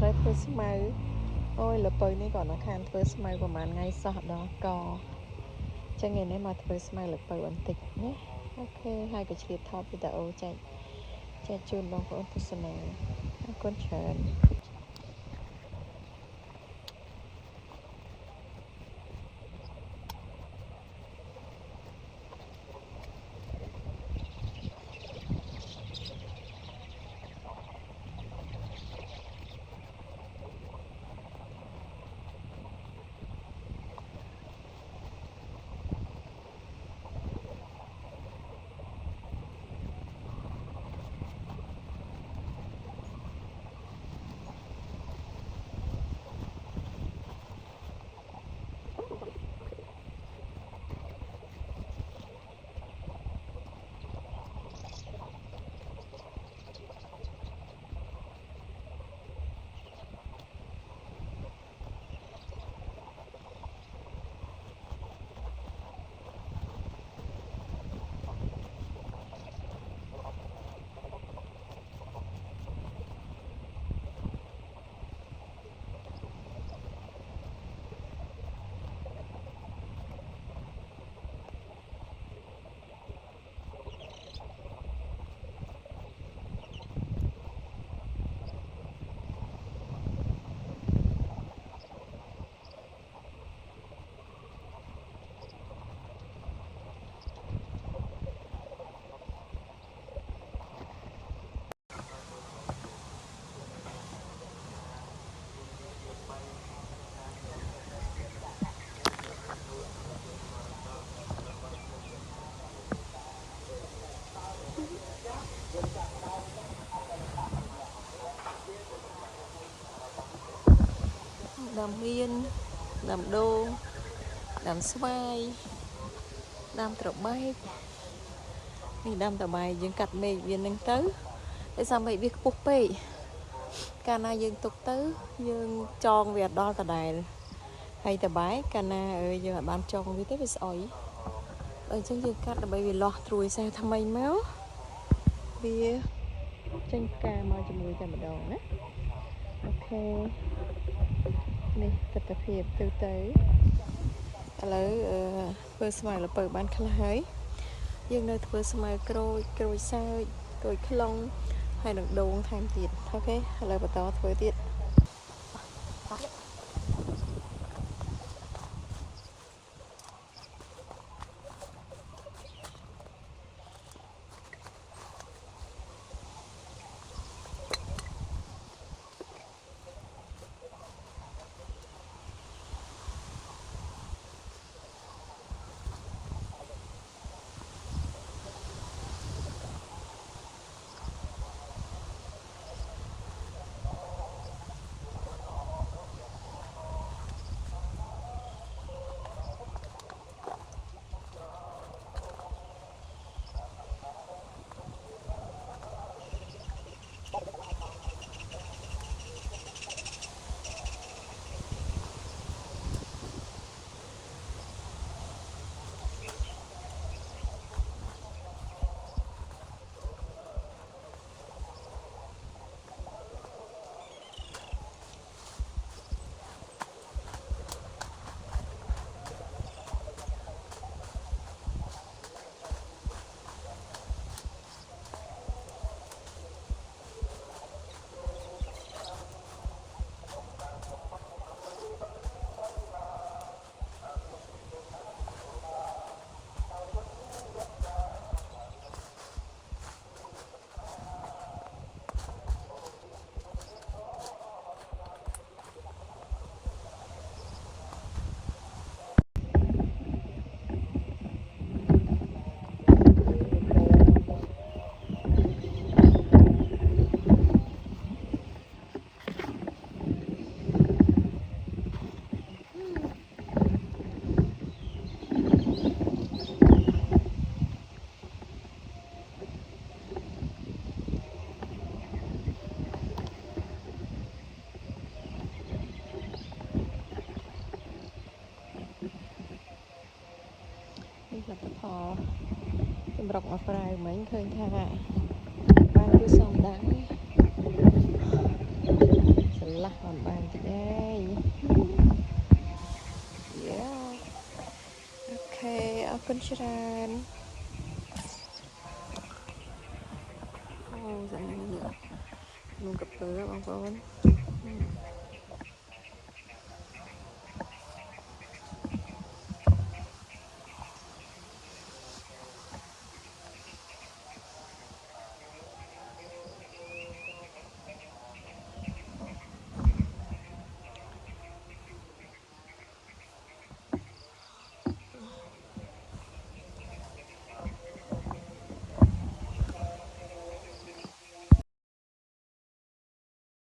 ត្រូវធ្វើស្មៅអូយលពៅនេះគាត់នៅខានធ្វើស្មៅប្រហែលថ្ងៃសោះដល់កចឹងថ្ងៃនេះមកធ្វើស្មៅលពៅបន្តិចណាអូខេហើយក៏ឆ្លៀតថតវីដេអូចែកជូនបងប្អូនទស្សនាអរគុណច្រើនដាំមៀនដាំដូងដាំស្វាយដាំត្របែកនេះដាំត្របែកយើងកាត់មែកវានឹងទៅដោយសារមែកវាខ្ពស់ពេកកាលណាយើងទុកទៅយើងចងវាដល់ដដែលហើយត្របែកកាលណាយើងអាចបានចងវាទេវាស្អុយអញ្ចឹងយើងកាត់ដើម្បីវាលាស់ត្រួយសារថ្មីមកវាចេញផ្កាមកជាមួយតែម្ដងណាអូខេនេះទស្សនភាពទៅឥឡូវធ្វើស្មៅលពៅបានខ្លះហើយយើងនៅធ្វើស្មៅក្រូចសើចក្រូចខ្លុងហើយនឹងដូងថែមទៀតអូខេឥឡូវបន្តធ្វើទៀតលទ្ធផលចម្រុកអប្រៅមិញឃើញថាបានគឺសមដែរស្រ លាស់បានតិចហើយយ៉ាអូខេអរគុណច្រើនអូសាច់នេះខ្ញុំកាពើបងប្អូន